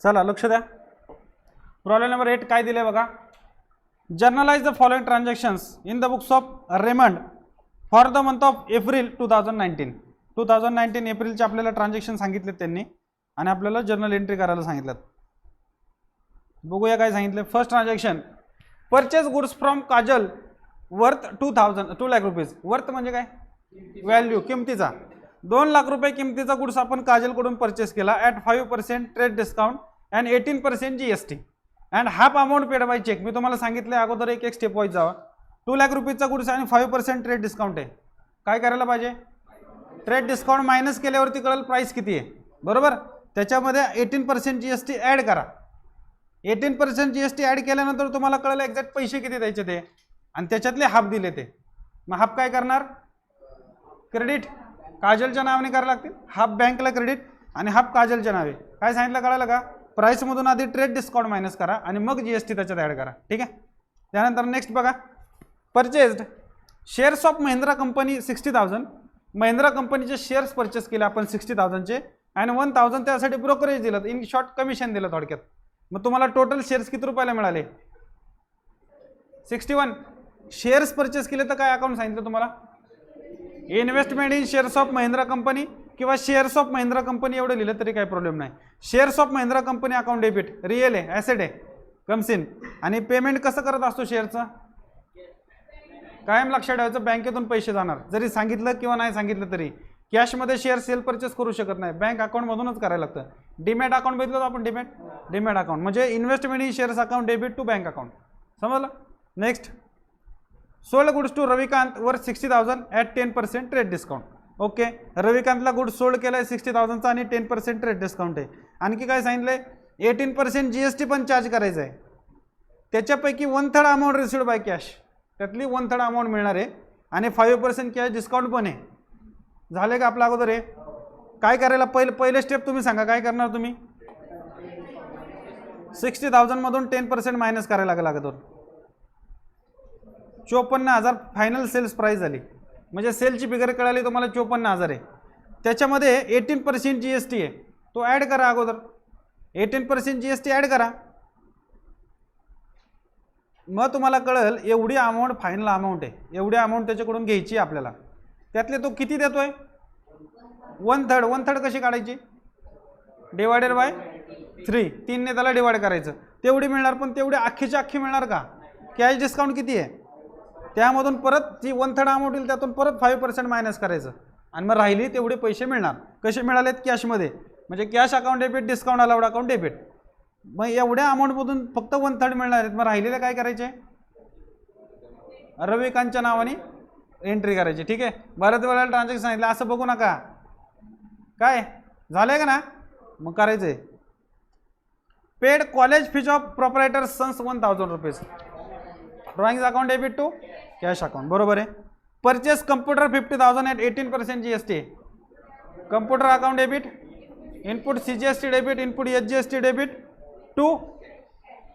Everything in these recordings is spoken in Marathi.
चला लक्ष द्या. प्रॉब्लेम नंबर 8 काय दिले बघा. Generalized the following transactions in the books of Raymond for the month of April 2019 एप्रिलचे आपल्याला ट्रान्झॅक्शन सांगितले त्यांनी आणि आपल्याला जर्नल एंट्री करायला सांगितलं. बघूया काय सांगितलं. First transaction purchase goods from Kajal worth 2 lakh rupees. Worth म्हणजे काय? व्हॅल्यू, किमतीचा. 2 लाख रुपये किमतीचा गुड्स आपण काजलकडून परचेस केला at 5% trade discount and 18% GST and half amount paid by cheque. मी तुम्हाला सांगितलं अगोदर एक स्टेप वाईज जावा. 2 लाख रुपीजचा गुड्स आणि 5% ट्रेड डिस्काउंट आहे. काय करायला पाहिजे? ट्रेड डिस्काउंट मायनस केल्यावरती कळेल प्राइस किती आहे, बरोबर. त्याच्यामध्ये 18% GST ॲड करा. 18% GST ॲड केल्यानंतर तुम्हाला कळेल एक्झॅक्ट पैसे किती द्यायचे ते आणि त्याच्यातले हाफ दिले ते. मग हाफ काय करणार? क्रेडिट काजलच्या नावाने करायला लागतील. हाफ बँकला क्रेडिट आणि हाफ काजलच्या नावे. काय सांगितलं कळालं का? प्राईसमधून आधी ट्रेड डिस्काउंट मायनस करा आणि मग GST त्याच्यात ॲड करा. ठीक आहे. त्यानंतर नेक्स्ट बघा. Purchased shares of Mahindra company 60,000. Mahindra कंपनीचे शेअर्स परचेस केले आपण 60,000चे आणि 1,000 त्यासाठी ब्रोकरेज दिलं. इन शॉर्ट कमिशन दिलं थोडक्यात. मग तुम्हाला टोटल शेअर्स किती रुपयाला मिळाले? 61. शेअर्स परचेस केले तर काय अकाउंट सांगितलं तुम्हाला? Investment in shares of Mahindra company किंवा शेअर्स ऑफ महिंद्रा कंपनी एवढं लिहिलं तरी काही प्रॉब्लेम नाही. Shares of Mahindra company account debit. Real आहे, ॲसेट आहे, कम्स इन. आणि पेमेंट कसं करत असतो शेअरचं? कायम लक्षात ठेवायचं बँकेतून पैसे जाणार. जरी सांगितलं किंवा नाही सांगितलं तरी कॅशमध्ये शेअर सेल परचेस करू शकत नाही. बँक अकाउंटमधूनच करायला लागतं. डीमॅट अकाउंट बघितलं तर आपण डीमॅट अकाउंट म्हणजे investment in shares account debit to bank account. समजलं. Next sold goods to Ravikant वर 60,000 ॲट 10% ट्रेड डिस्काउंट. ओके. रविकांतला गुड्स सोल्ड केला आहे 60,000चा आणि 10% ट्रेड डिस्काउंट आहे. आणखी काय सांगितलंय? 18% GST पण चार्ज करायचं आहे. त्याच्यापैकी 1/3 अमाऊंट रिसिव्ड बाय कॅश. त्यातली 1/3 अमाऊंट मिळणार आहे आणि 5% कॅश डिस्काउंट पण आहे. झाले का आपलं अगोदर? आहे काय करायला पहिले स्टेप तुम्ही सांगा. काय करणार तुम्ही? 60,000 मधून 10% मायनस करायला लागत. 54,000 फायनल सेल्स प्राइस झाली. म्हणजे सेलची फिगर कळाली तुम्हाला 54,000 आहे. त्याच्यामध्ये 18% GST आहे, तो ॲड करा अगोदर. 18% GST ॲड करा. मग तुम्हाला कळेल एवढी अमाऊंट फायनल अमाऊंट आहे. एवढी अमाऊंट त्याच्याकडून घ्यायची आपल्याला. त्यातले तो किती देतोय? 1/3. 1/3 कशी काढायची? Divided by 3. 3 ने त्याला डिवाइड करायचं. तेवढी मिळणार. पण तेवढी अख्खीची अख्खी मिळणार का? कॅश डिस्काउंट किती आहे त्यामधून परत जी 1/3 अमाऊंट येईल त्यातून परत 5% मायनस करायचं आणि मग राहिली तेवढे पैसे मिळणार. कसे मिळालेत? कॅशमध्ये. म्हणजे cash account debit, discount allowed account debit. मग एवढ्या अमाऊंटमधून फक्त 1/3 मिळणार आहेत. मग राहिलेले काय करायचे? रविकांतच्या नावाने एंट्री करायची. ठीक आहे. बऱ्याच वेळेला ट्रान्झॅक्शन सांगितलं असं बघू नका. काय झालंय का ना? मग करायचंय. Paid college fees of proprietor sons 1,000 rupees. Drawing account debit to cash account. बरोबर आहे. Purchase computer 50,000 at 18% GST. Computer account debit. Input CGST debit. Input SGST debit to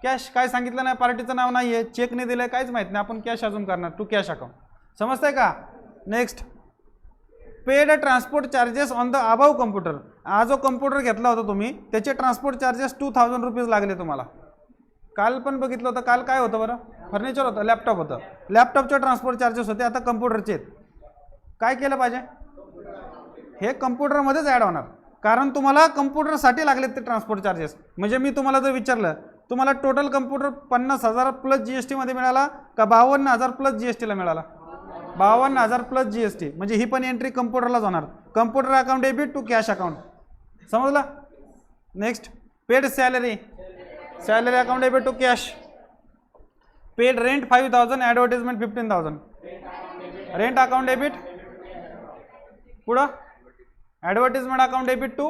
cash. काय सांगितलं नाही, पार्टीचं नाव नाही आहे, चेक नाही दिलं, काहीच माहीत नाही. आपण कॅश अजून करणार टू कॅश अकाउंट. समजतंय का? Next paid transport charges on the above computer. हा जो कम्प्युटर घेतला होता तुम्ही त्याचे ट्रान्सपोर्ट चार्जेस 2,000 रुपीज लागले तुम्हाला. काल पण बघितलं होतं. काल काय होतं बरं? फर्निचर होतं, लॅपटॉप होतं. लॅपटॉपचे ट्रान्सपोर्ट चार्जेस होते, आता कम्प्युटरचे आहेत. काय केलं पाहिजे? हे कम्प्युटरमध्येच ॲड होणार. कारण तुम्हाला कम्प्युटरसाठी लागलेत ते ट्रान्सपोर्ट चार्जेस. म्हणजे मी तुम्हाला जर विचारलं तुम्हाला टोटल कम्प्युटर 50,000 प्लस GST मध्ये मिळाला का 52,000 प्लस GSTला मिळाला? 52,000 प्लस GST. म्हणजे ही पण एंट्री कम्प्युटरलाच होणार. Computer account debit to cash account. समजला? Next paid salary. Salary account debit to cash. Paid rent 5,000 advertisement 15,000. Rent account debit. पुढं advertisement account debit to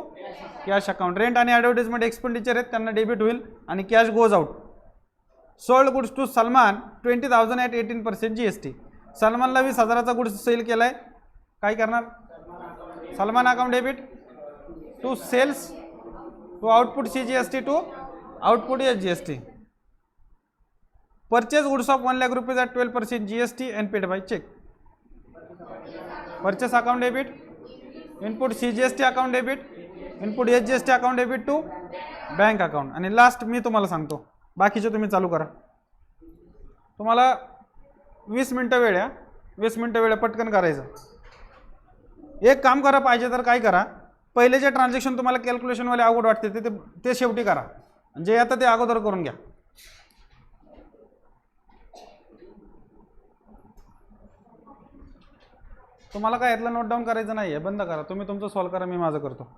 cash account. रेंट आणि ॲडव्हर्टाइजमेंट एक्सपेंडिचर आहेत त्यांना डेबिट होईल आणि cash goes out. Sold goods to Salman 20,000 at 18% GST. सलमानला 20,000चा गुड्स सेल केलाय. काय करणार? Salman account debit to sales to output CGST two output SGST. Purchase goods of 1 lakh rupees at 12% GST and paid by cheque. Purchase account debit. Input CGST account debit. Input SGST account debit to bank account. आणि लास्ट मी तुम्हाला सांगतो, बाकीचे तुम्ही चालू करा. तुम्हाला 20 मिनटं वेळ आहे. 20 मिनटं वेळ पटकन करायचं. एक काम करा, पाहिजे तर काय करा, पहिले जे ट्रान्झॅक्शन तुम्हाला कॅल्क्युलेशनवाले अवघड वाटते ते शेवटी करा. जे आता ते अगोदर करून घ्या. तुम्हाला काय यातलं नोट डाऊन करायचं नाही आहे, बंद करा. तुम्ही तुमचं सॉल्व करा, मी माझं करतो.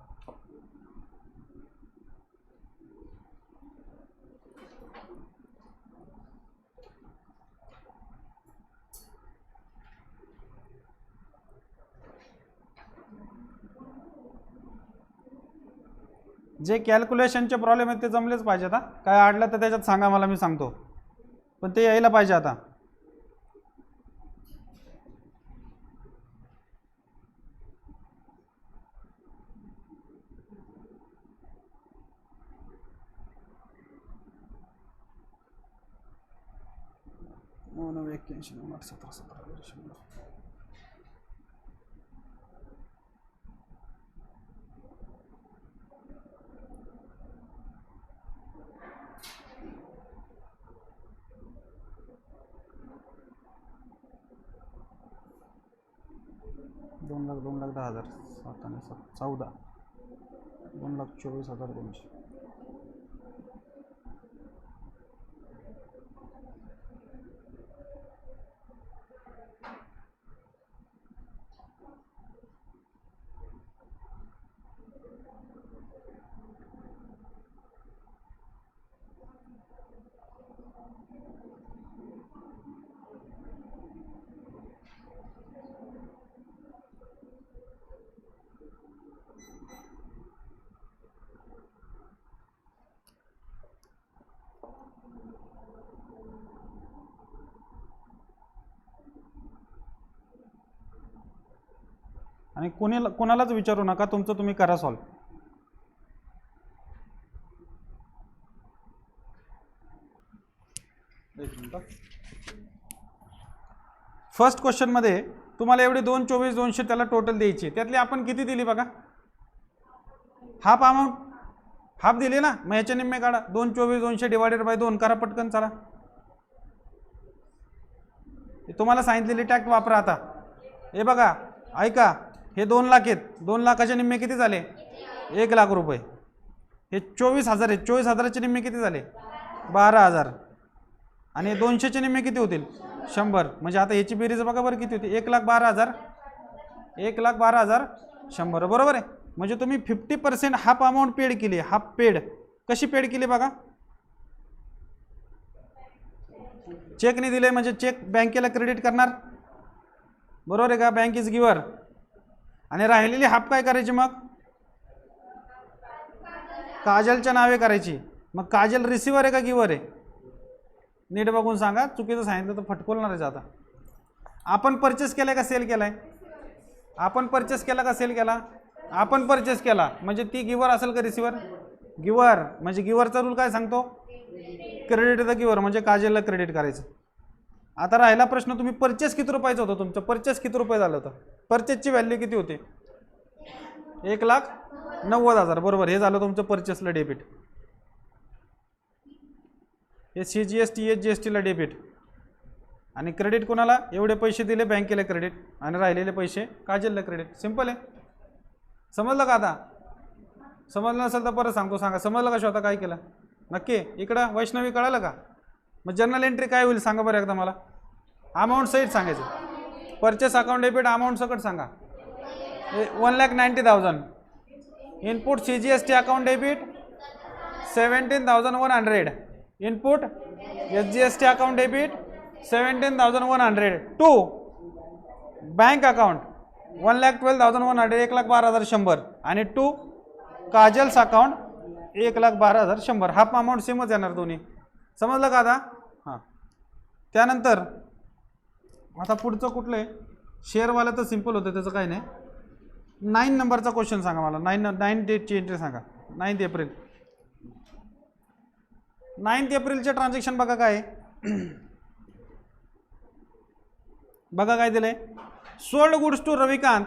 जे कॅल्क्युलेशनचे प्रॉब्लेम आहेत ते जमलेच पाहिजेत. काय अडलं तर त्याच्यात सांगा मला, मी सांगतो. पण ते यायला पाहिजे आता. दोन लाख 10,000 7 आणि 7 14 2,24,200. आणि कोणालाच विचारू नका, तुमचं तुम्ही करा सॉल्व. फर्स्ट क्वेश्चन मध्ये तुम्हाला एवढी 2,24,200 त्याला टोटल द्यायची. त्यातली आपण किती दिली बघा, हाफ अमाऊंट हाफ दिली ना. मग याच्या निम्मे काढा. 2,24,200 डिवायडेड बाय 2 करा पटकन. चला, तुम्हाला सांगितलेली टॅक्ट वापरा. आता हे बघा, ऐका, हे 2 लाख आहेत. 2 लाखाचे निम्मे किती झाले? 1 लाख रुपये. हे 24,000 आहेत. 24,000चे निम्मे किती झाले? 12,000. आणि 200चे निम्मे किती होतील? 100. म्हणजे आता याची बेरीज बघा बरं किती होती? 1,12,000 1,12,000 100. बरोबर आहे. म्हणजे तुम्ही 50% हाफ अमाऊंट पेड केली. हाफ पेड कशी पेड केली बघा, चेकने दिले म्हणजे चेक बँकेला क्रेडिट करणार. बरोबर आहे का? Bank is giver. आणि राहिलेली हाफ काय करायची? मग काजलच्या नावे करायची. मग काजल रिसिव्हर आहे का गिव्हर आहे? नीट बघून सांगा, चुकीचं सांगितलं तर फटकोलणारच. आता आपण परचेस केलाय का सेल केलाय? आपण परचेस केला का सेल केला? आपण परचेस केला. म्हणजे ती गिव्हर असेल का रिसिव्हर? गिव्हर. म्हणजे गिव्हरचा रूल काय सांगतो? Credit the giver. म्हणजे काजलला क्रेडिट करायचं. आता राहिला प्रश्न, तुम्ही परचेस किती रुपयाचं होतं? तुमचं परचेस किती रुपये झालं होतं? परचेसची व्हॅल्यू किती होती? 1,90,000. बरोबर. हे झालं तुमचं परचेसला डेबिट. हे CGST SGSTला डेबिट. आणि क्रेडिट कोणाला? एवढे पैसे दिले बँकेला क्रेडिट, आणि राहिलेले पैसे काजलला क्रेडिट. सिंपल आहे. समजलं का? आता समजलं नसेल तर परत सांगतो. सांगा, समजलं का? स्वतः काय केलं नक्की? इकडं वैष्णवी कळालं का? मग जर्नल एंट्री काय होईल सांगा बरं एकदा मला. अमाऊंट सहित सांगायचं. परचेस अकाउंट डेबिट अमाऊंट सकट सांगा. 1,90,000. Input CGST account debit 17,100. इनपुट SGST account debit 17,100 to bank account 1,12,100 1,12,100 आणि टू काजल्स अकाउंट 1,12,100. हाफ अमाऊंट सेमच येणार दोन्ही. समजलं का आता? हां. त्यानंतर आता पुढचं कुठलं आहे? शेअरवाला तर सिंपल होतं, त्याचं काही नाही. 9 नंबरचा क्वेश्चन सांगा मला. 9 डेटची एंट्री सांगा. 9 एप्रिल. 9 एप्रिलचे ट्रान्झॅक्शन बघा काय बघा काय दिलंय. Sold goods to Ravikant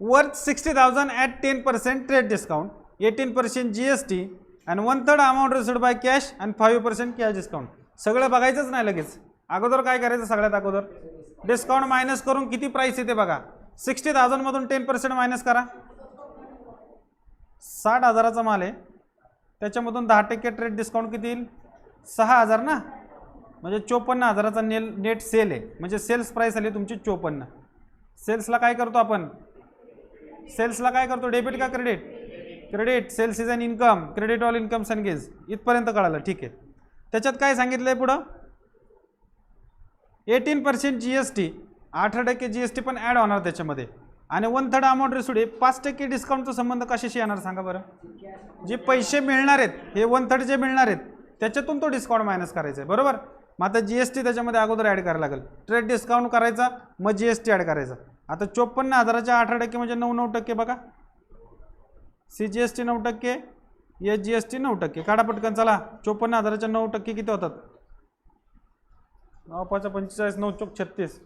worth 60,000 at 10% trade discount, 18% GST and 1/3 amount received by cash and 5% cash discount. सगळं बघायचंच नाही लगेच. अगोदर काय करायचं, सगळ्यात अगोदर डिस्काउंट मायनस करून किती प्राइस येते बघा. 60,000 मधून 10% मायनस करा. 60,000चा माल आहे, त्याच्यामधून 10% ट्रेड डिस्काउंट किती येईल, 6,000 ना. म्हणजे 54,000चा नेट सेल आहे. म्हणजे सेल्स प्राइस आली तुमची 54. सेल्सला काय करतो आपण, सेल्सला काय करतो, डेबिट का credit, credit. Sales is an income, credit all incomes and gains. इथपर्यंत कळालं, ठीक आहे. त्याच्यात काय सांगितलंय पुढं, 18% GST, 8% GST पण ॲड होणार त्याच्यामध्ये. आणि 1/3 अमाऊंट रिसिव्ड, 5% डिस्काउंटचा संबंध कशाशी येणार सांगा बरं. जे पैसे मिळणार आहेत, हे 1/3 जे मिळणार आहेत त्याच्यातून तो डिस्काउंट मायनस करायचा आहे, बरोबर. मग आता GST त्याच्यामध्ये अगोदर ॲड करायला लागेल. ट्रेड डिस्काउंट करायचा, मग GST ॲड करायचा. आता 54,000च्या 8% म्हणजे 9% बघा. CGST 9%, SGST 9%. काढा पटकन चला. 54,000च्या 9% किती होतात, 9×5 = 45, 9×4 = 36.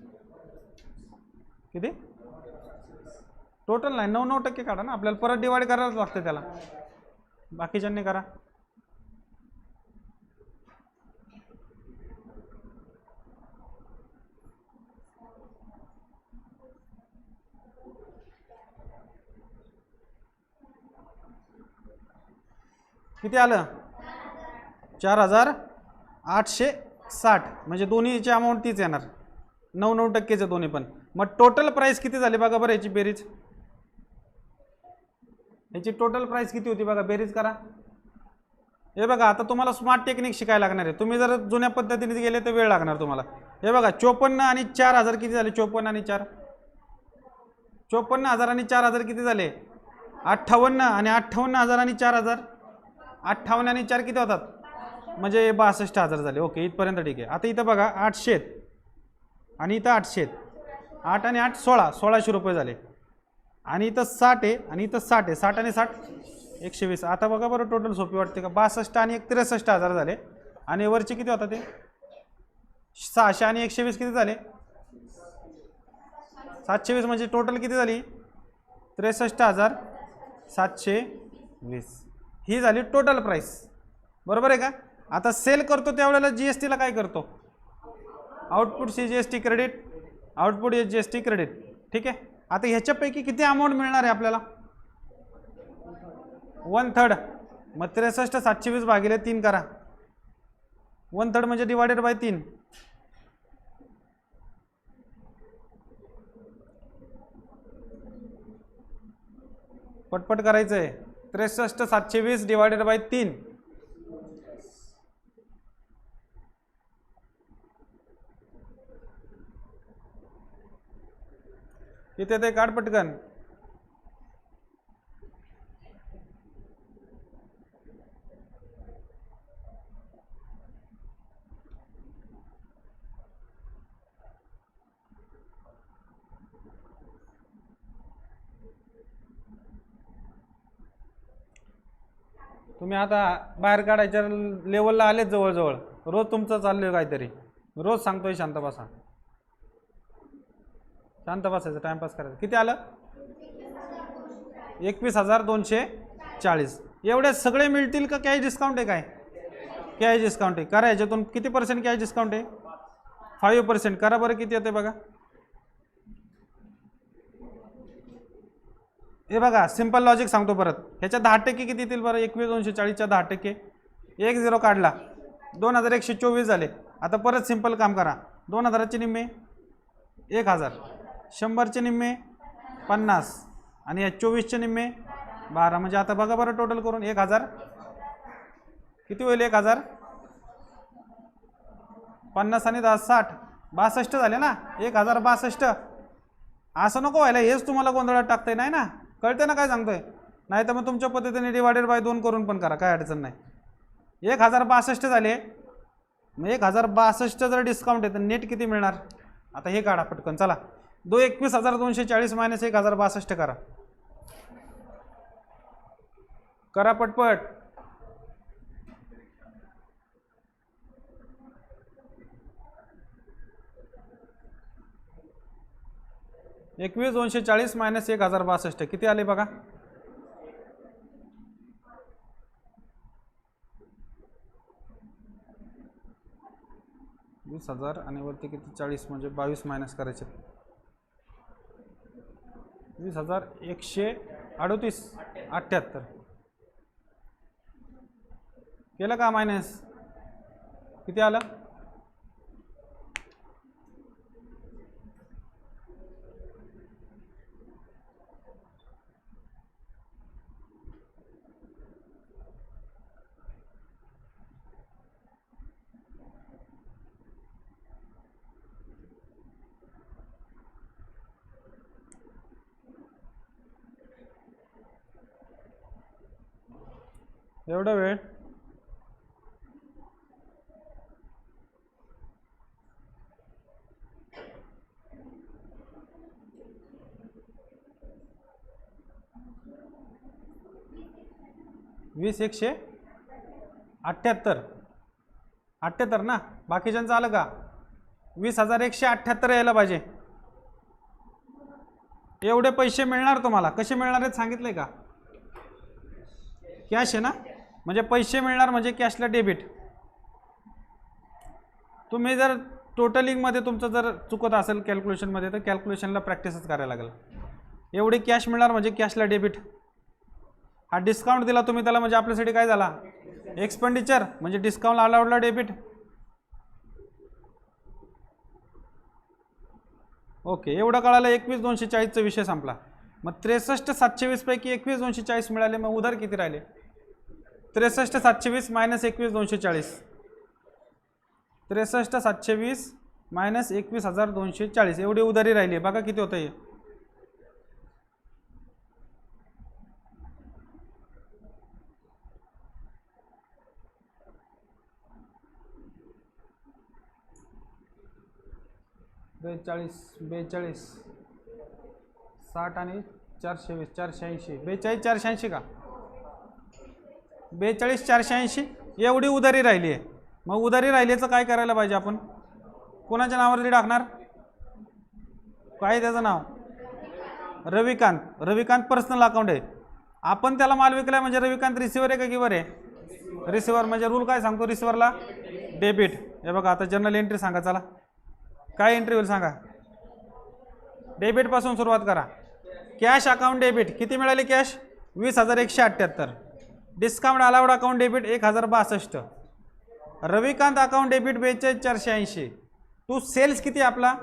किती टोटल नाही, 9% काढा ना. आपल्याला परत डिवाइड करायलाच लागतं त्याला. बाकीच्यांनी करा. किती आलं, 4,860. म्हणजे दोन्हीची अमाऊंट तीच येणार, 9% दोन्ही पण. मग टोटल प्राइस किती झाली बघा बरं. याची बेरीज, याची टोटल प्राइस किती होती बघा, बेरीज करा. हे बघा, आता तुम्हाला स्मार्ट टेक्निक शिकायला लागणार आहे. तुम्ही जर जुन्या पद्धतीने गेले तर वेळ लागणार तुम्हाला. हे बघा, 54 आणि 4,000 किती झाले, 54 आणि 4, 54,000 आणि 4,000 किती झाले, 58. आणि 58,000 आणि 4,000, 58 आणि 4 किती होतात, म्हणजे 62,000 झाले. ओके, इथपर्यंत ठीक आहे. आता इथं बघा 800 आणि इथं 800, 8 आणि 8 16, 1,600 रुपये झाले. आणि इथं 60 आहे आणि इथं 60 आहे, 60 आणि 60 120. आता बघा बरं, टोटल सोपी वाटते का, 62 आणि 63,000 झाले. आणि वरचे किती होता ते 600 आणि 120 किती झाले, 720. म्हणजे टोटल किती झाली, 63,720. ही झाली टोटल प्राइस, बरोबर आहे का. आता सेल करतो त्यावेळेला GSTला काय करतो, output CGST credit, output SGST credit, ठीक आहे. आता ह्याच्यापैकी किती अमाऊंट मिळणार आहे आपल्याला, 1/3. मग 63,720 भागिले 3 करा. 1/3 म्हणजे डिवायडेड बाय 3. पटपट करायचं आहे. 63,720 डिवायडेड बाय 3. इथे ते काढ पटकन. तुम्ही आता बाहेर काढायच्या लेवलला आलेच जवळजवळ. रोज तुमचं चाललंय काहीतरी, रोज सांगतोय शांत बसा, शांत बसायचं, टाइमपास करायचं. किती आलं, 21,240. एवढे सगळे मिळतील का कॅश डिस्काउंट आहे, काय कॅश डिस्काउंट आहे. करा याच्यातून किती % कॅश डिस्काउंट आहे, 5%. करा बरं किती येते बघा. हे बघा, सिंपल लॉजिक सांगतो परत. ह्याच्या 10% किती येतील बरं, 21,240च्या 10%, 1 0 काढला, 2,124 झाले. आता परत सिंपल काम करा. 2,000चे निम्मे 1,000, 100चे निम्मे 50 आणि या 24चे निम्मे 12. म्हणजे आता बघा बरं टोटल करून 1,000 किती होईल, 1,000 50 आणि 10 60, 62 झाले ना, 1,062. असं नको व्हायला, हेच तुम्हाला गोंधळात टाकतंय, नाही ना, कळते ना काय सांगतोय. नाही तर मग तुमच्या पद्धतीने डिवायडेड बाय 2 करून पण करा, काय अडचण नाही. 1,062 झाले. मग 1,062 जर डिस्काउंट आहे तर नेट किती मिळणार. आता हे काढा पटकन चला. 21,240 मायनस 1,062 करा, करा पटपट. -21,240 मायनस 1,062 किती आले बघा. 20,000 आणि वरती किती 40 म्हणजे 22 मायनस करायचे. 20,138 केलं का मायनस? किती आलं? एवढा वेळ? वीस 178 ना. बाकीच्यांचं आलं का? 20,178 यायला पाहिजे. एवढे पैसे मिळणार तुम्हाला. कसे मिळणार आहेत सांगितलंय का? कॅश आहे ना, म्हणजे पैसे मिळणार म्हणजे कॅशला डेबिट. तुम्ही जर टोटलिंगमध्ये तुमचं जर चुकत असेल कॅल्क्युलेशनमध्ये तर कॅल्क्युलेशनला प्रॅक्टिसच करायला लागेल. एवढी कॅश मिळणार म्हणजे कॅशला डेबिट. हा डिस्काउंट दिला तुम्ही त्याला म्हणजे आपल्यासाठी काय झाला? एक्सपेंडिचर म्हणजे डिस्काउंट अलाउडला डेबिट. ओके, एवढं कळालं. 21,240चा विषय संपला. मग 63,720 पैकी 21,240 मिळाले. मग उधार किती राहिले? 63,720 मायनस 21,240. 63,720 मायनस 21,240 एवढी उधारी राहिली. बघा किती होतं हे. बेचाळीस 60 आणि 420 480. 42,480 का? 42,480 एवढी उधारी राहिली आहे. मग उधारी राहिलीचं काय करायला पाहिजे आपण? कोणाच्या नावावरती टाकणार? काय त्याचं नाव? रविकांत. रविकांत पर्सनल अकाउंट आहे. आपण त्याला माल विकलाय म्हणजे रविकांत रिसिव्हर आहे का गिव्हर आहे? रिसिव्हर. म्हणजे रूल काय सांगतो रिसिव्हरला? डेबिट. हे बघा आता जर्नल एंट्री सांगा. चला काय एंट्री होईल सांगा? डेबिट पासून सुरुवात करा. कॅश अकाउंट डेबिट किती मिळाले? Cash 20,178. Discount allowed account debit 1,062. Ravikant account debit 42,480. To sales किती आपला?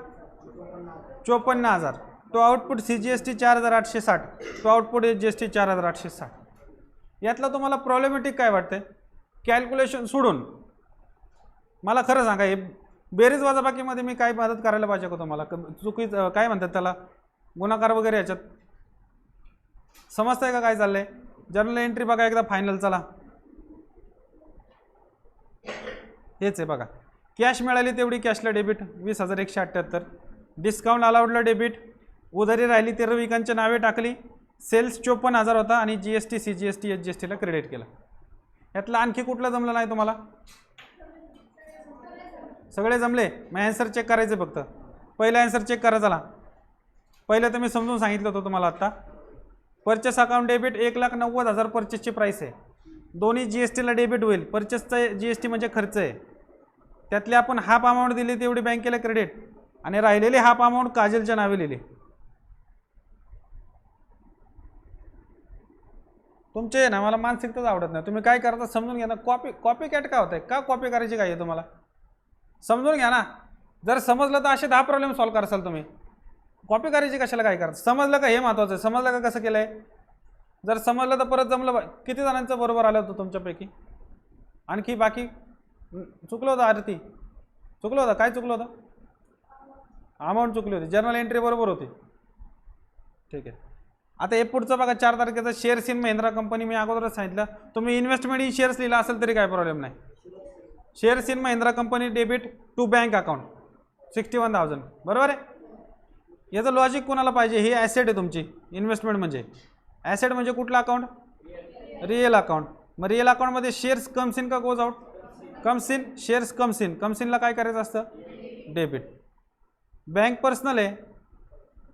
54,000. To output CGST 4,860. To output GST 4,860. यातला तुम्हाला प्रॉब्लेमॅटिक काय वाटतंय? कॅल्क्युलेशन सोडून मला खरं सांगा, हे बेरीज वजाबाकीमध्ये मी काय मदत करायला पाहिजे का तुम्हाला? चुकी काय म्हणतात त्याला? गुणाकार वगैरे याच्यात समजतंय का काय चाललंय? जर्नल एंट्री बघा एकदा फायनल. चला हेच आहे बघा. कॅश मिळाली तेवढी कॅशला डेबिट 20,178. डिस्काउंट अलाउडला डेबिट. उधारी राहिली ते रविकांच्या नावे टाकली. सेल्स 54,000 होता आणि GST CGST HGSTला क्रेडिट केलं. यातलं आणखी कुठलं जमलं नाही तुम्हाला? सगळे जमले? मग ॲन्सर चेक करायचे फक्त. पहिला ॲन्सर चेक करा. चला पहिलं तर मी समजून सांगितलं होतं तुम्हाला आत्ता. परचेस अकाउंट डेबिट 1,90,000 परचेसची प्राईस आहे. दोन्ही GSTला डेबिट होईल. परचेसचं GST म्हणजे खर्च आहे. त्यातले आपण हाफ अमाऊंट दिली तेवढी बँकेला क्रेडिट आणि राहिलेली हाफ अमाऊंट काजलच्या नावे लिहिली. तुमचे ना मला मानसिकताच आवडत नाही. तुम्ही काय करता समजून घ्या ना. कॉपी कॅट का होत आहे? का कॉपी करायची काय आहे तुम्हाला? समजून घ्या ना. जर समजलं तर असे 10 प्रॉब्लेम सॉल्व्ह कराल तुम्ही. कॉपी करायची कशाला? काय करता? समजलं का हे महत्त्वाचं आहे. समजलं का कसं केलं आहे? जर समजलं तर परत जमलं. किती जणांचं बरोबर आलं होतं तुमच्यापैकी? आणखी बाकी चुकलं होतं? आरती चुकलं होतं? काय चुकलं होतं? अमाऊंट चुकली होती. जर्नल एंट्री बरोबर होती. ठीक आहे. आता हे पुढचं बघा. 4 तारखेचा शेअर्स इन महिंद्रा कंपनी. मी अगोदरच सांगितलं तुम्ही इन्व्हेस्टमेंट इन शेअर्स लिहिला असेल तरी काय प्रॉब्लेम नाही. Shares in Mahindra company debit to bank account 61,000 बरोबर आहे. याचं लॉजिक कोणाला पाहिजे? ही ॲसेट आहे तुमची. इन्व्हेस्टमेंट म्हणजे ॲसेट म्हणजे कुठला अकाउंट? Real account. मग रिअल अकाउंटमध्ये शेअर्स कम्स इन का goes out? Comes in. Shares comes in. Comes इनला काय करायचं असतं? डेबिट. बँक पर्सनल आहे.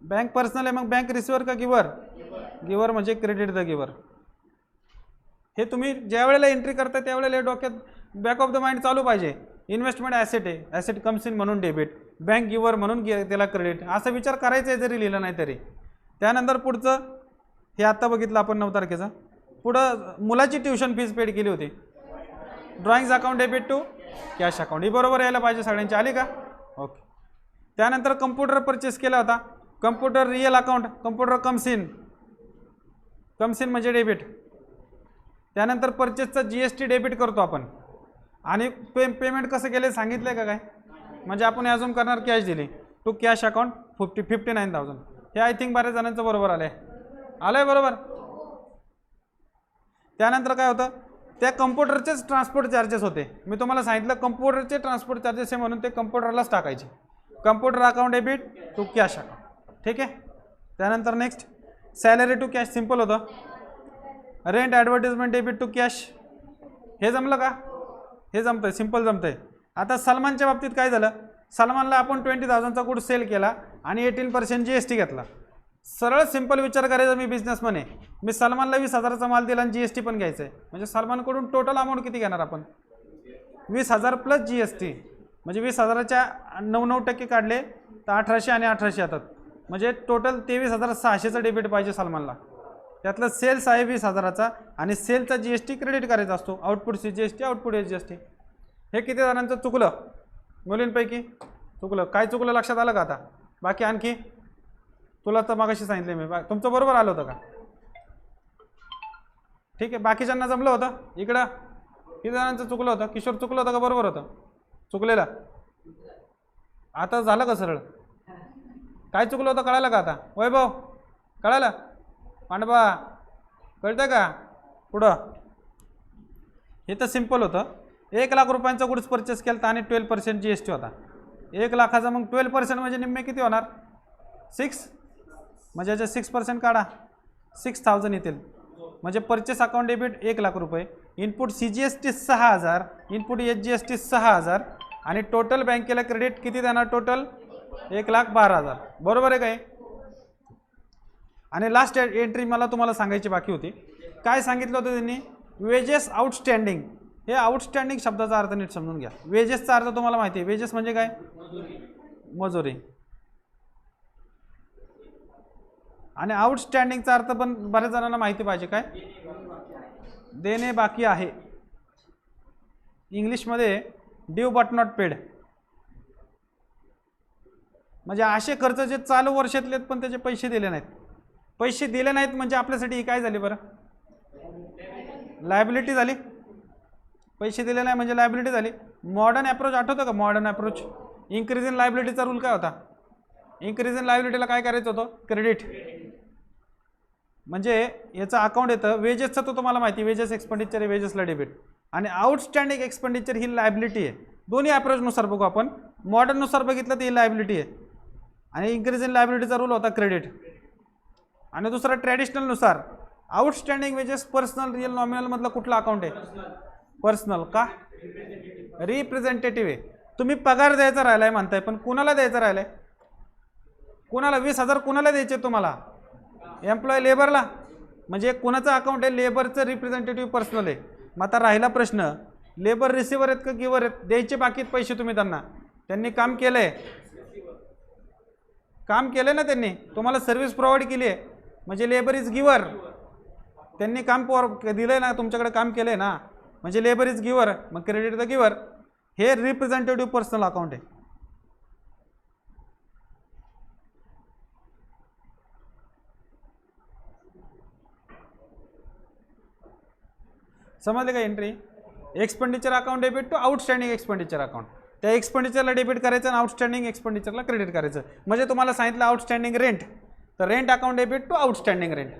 बँक पर्सनल आहे मग बँक रिसिव्हर का गिव्हर? गिव्हर म्हणजे क्रेडिट द गिव्हर. हे तुम्ही ज्या वेळेला एंट्री करता त्यावेळेला डोक्यात बॅक ऑफ द माइंड चालू पाहिजे. इन्व्हेस्टमेंट ॲसेट आहे, ॲसेट कम्स इन म्हणून डेबिट, बँक गिवर म्हणून त्याला क्रेडिट, असा विचार करायचा आहे जरी लिहिलं नाही तरी. त्यानंतर पुढचं हे आत्ता बघितलं आपण 9 तारखेचं. पुढं मुलाची ट्युशन फीज पेड केली होती, drawings account debit to cash account, ही बरोबर यायला पाहिजे सगळ्यांची. आली का? ओके. त्यानंतर कम्प्युटर परचेस केला होता, computer real account, computer comes in म्हणजे डेबिट. त्यानंतर परचेसचा GST डेबिट करतो आपण. आणि पेमेंट कसं केलं सांगितलं का काय? म्हणजे आपण अजून करणार कॅश दिली टू कॅश अकाउंट 59,000. हे आय थिंक बऱ्याच जणांचं बरोबर आलंय बरोबर. त्यानंतर काय होतं, त्या कम्प्युटरचेच ट्रान्सपोर्ट चार्जेस होते. मी तुम्हाला सांगितलं कम्प्युटरचे ट्रान्सपोर्ट चार्जेस आहे म्हणून ते कम्प्युटरलाच टाकायचे. Computer account debit to cash account, ठीक आहे. त्यानंतर next salary to cash simple होतं. Rent advertisement debit to cash, हे जमलं का? हे जमतंय, सिम्पल जमतंय. आता सलमानच्या बाबतीत काय झालं, सलमानला आपण 20,000चा गुड सेल केला आणि 18% GST घेतला. सरळ सिंपल विचार करायचा, मी बिझनेसमॅन आहे, मी सलमानला 20,000चा माल दिला आणि GST पण घ्यायचं आहे, म्हणजे सलमानकडून टोटल अमाऊंट किती घेणार आपण? 20,000 प्लस GST, म्हणजे 20,000च्या 9% काढले तर 1,800 आणि 1,800 येतात, म्हणजे टोटल 23,600चं डेबिट पाहिजे सलमानला. त्यातलं सेल्स आहे 20,000चा आणि सेलचा GST क्रेडिट करायचा असतो. आउटपुटची GST, आउटपुट GST. हे किती जणांचं चुकलं? मुलींपैकी चुकलं. काय चुकलं लक्षात आलं का आता? बाकी आणखी? तुला तर मागाशी सांगितले मी, तुमचं बरोबर आलं होतं का? ठीक आहे. बाकीच्यांना जमलं होतं? इकडं किती जणांचं चुकलं होतं? किशोर चुकलं होतं का बरोबर होतं? चुकलेलं. आता झालं का सरळ? काय चुकलं होतं कळालं का आता? वैभव कळालं? पांडवा कळतं का? पुढं हे तर सिम्पल होतं. 1 लाख रुपयांचा गुड्स परचेस केला आणि 12% GST होता. 1 लाखाचा मग 12% म्हणजे निम्मे किती होणार? 6, म्हणजे याचे 6% काढा, 6,000 येतील. म्हणजे परचेस अकाउंट डेबिट 1 लाख रुपये, इनपुट CGST 6,000, इनपुट SGST 6,000 आणि टोटल बँकेला क्रेडिट किती देणार? टोटल 1,12,000. बरोबर आहे काय? आणि लास्ट एंट्री मला तुम्हाला सांगायची बाकी होती. काय सांगितलं होतं त्यांनी? Wedges outstanding. हे आउटस्टँडिंग शब्दाचा अर्थ नीट समजून घ्या. वेजेसचा अर्थ तुम्हाला माहिती आहे, वेजेस म्हणजे काय? मजुरी. आणि आउटस्टँडिंगचा अर्थ पण बऱ्याच जणांना माहिती पाहिजे, काय? देणे बाकी आहे. इंग्लिशमध्ये ड्यू बट नॉट पेड. म्हणजे असे खर्च जे चालू वर्षातले आहेत पण त्याचे पैसे दिले नाहीत. पैसे दिले नाहीत म्हणजे आपल्यासाठी ही काय झाली बरं? लायबिलिटी झाली. पैसे दिले नाही म्हणजे लायबिलिटी झाली. मॉडर्न अप्रोच आठवतं का? Modern approach. इन्क्रीज इन लायबिलिटीचा रूल काय होता? इन्क्रीज इन लायबिलिटीला काय करायचं होतं? क्रेडिट. म्हणजे याचं अकाउंट येतं वेजेसचं, तो तुम्हाला माहिती, वेजेस एक्सपेंडिचर आहे, वेजेसला डेबिट. आणि आउटस्टँडिंग एक्सपेंडिचर ही लायबिलिटी आहे. दोन्ही अप्रोचनुसार बघू आपण. मॉडर्ननुसार बघितलं तर ही लायबिलिटी आहे आणि इन्क्रीज इन लायबिलिटीचा रूल होता क्रेडिट. आणि दुसरा ट्रॅडिशनलनुसार आउटस्टँडिंग वेजेस पर्सनल रिअल नॉमिनलमधलं कुठलं अकाउंट आहे? पर्सनल. का? रिप्रेझेंटेटिव्ह आहे. तुम्ही पगार द्यायचा राहिलाय म्हणताय, पण कुणाला द्यायचा राहिलाय? कुणाला? 20,000 कुणाला द्यायचे तुम्हाला? एम्प्लॉय, लेबरला. म्हणजे कुणाचं अकाउंट आहे? लेबरचं रिप्रेझेंटेटिव्ह पर्सनल आहे. मग आता राहिला प्रश्न, लेबर रिसिव्हर आहेत का गिव्हर आहेत? द्यायचे बाकीत पैसे तुम्ही त्यांना. त्यांनी काम केलंय, काम केलंय ना, त्यांनी तुम्हाला सर्व्हिस प्रोव्हाइड केली आहे, म्हणजे लेबर इज गिव्हर. त्यांनी काम दिलंय ना, तुमच्याकडे काम केलंय ना, म्हणजे लेबर इज गिव्हर, मग क्रेडिट द गिव्हर. हे रिप्रेझेंटेटिव्ह पर्सनल अकाउंट आहे. समजले का? Entry expenditure account debit to outstanding expenditure account. त्या एक्सपेंडिचरला डेबिट करायचं आणि आउटस्टँडिंग एक्सपेंडिचरला क्रेडिट करायचं. म्हणजे तुम्हाला सांगितलं आउटस्टँडिंग रेंट, तर rent account debit to outstanding rent.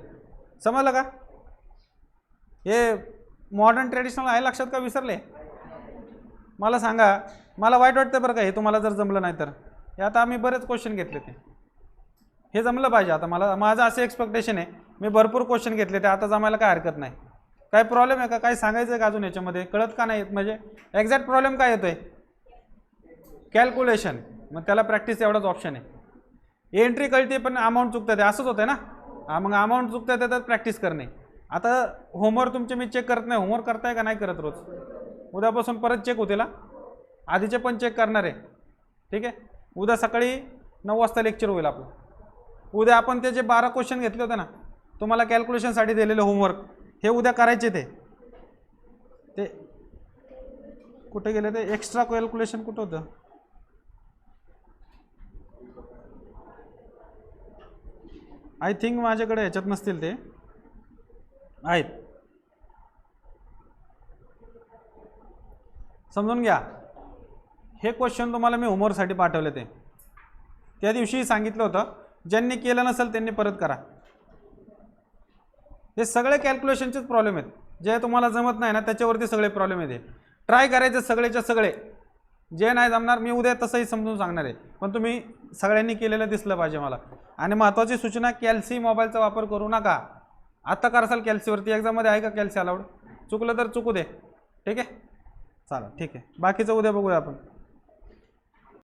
समजलं का? हे मॉडर्न ट्रेडिशनल आहे लक्षात का? विसरले? मला सांगा. मला वाईट वाटतं बरं का हे तुम्हाला जर जमलं नाही तर. हे आता आम्ही बरेच क्वेश्चन घेतले ते, हे जमलं पाहिजे. आता माझं असं एक्सपेक्टेशन आहे, मी भरपूर क्वेश्चन घेतले ते, आता जमायला काय हरकत नाही. काय प्रॉब्लेम आहे का? काय सांगायचं आहे का अजून याच्यामध्ये? कळत का नाही? म्हणजे एक्झॅक्ट प्रॉब्लेम काय येतोय? कॅल्क्युलेशन. मग त्याला प्रॅक्टिस एवढाच ऑप्शन आहे. एंट्री कळते पण अमाऊंट चुकतं, ते असंच होतं ना. मग अमाऊंट चुकतं ते तर प्रॅक्टिस करणे. आता होमवर्क तुमचे मी चेक करत नाही, होमवर्क करताय का नाही करत रोज? उद्यापासून परत चेक होतील. आधीचे पण चेक करणार आहे, ठीक आहे. उद्या सकाळी 9 वाजता लेक्चर होईल आपलं. उद्या आपण ते जे 12 क्वेश्चन घेतले होते ना तुम्हाला कॅल्क्युलेशनसाठी दिलेलं होमवर्क, हे उद्या करायचे. ते कुठे गेले ते एक्स्ट्रा कॅल्क्युलेशन कुठं होतं? आय थिंक माझ्याकडे ह्याच्यात नसतील, ते आहेत. समजून घ्या. हे क्वेश्चन तुम्हाला मी होमवर्कसाठी पाठवले. ते त्या दिवशी सांगितलं होतं, ज्यांनी केलं नसेल त्यांनी परत करा. हे सगळे कॅल्क्युलेशनचेच प्रॉब्लेम आहेत. जे तुम्हाला जमत नाही ना त्याच्यावरती सगळे प्रॉब्लेम येते. ट्राय करायचे सगळेच्या सगळे. जे नाही जमणार मी उद्या तसंही समजून सांगणार आहे, पण तुम्ही सगळ्यांनी केलेलं दिसलं पाहिजे मला. आणि महत्त्वाची सूचना, कॅल्सी मोबाईलचा वापर करू नका. आता करसाल कॅल्सीवरती, एक्झाममध्ये आहे का कॅल्सी अलाउड? चुकलं तर चुकू दे, ठीक आहे. चला ठीक आहे, बाकीचं उद्या बघूया आपण.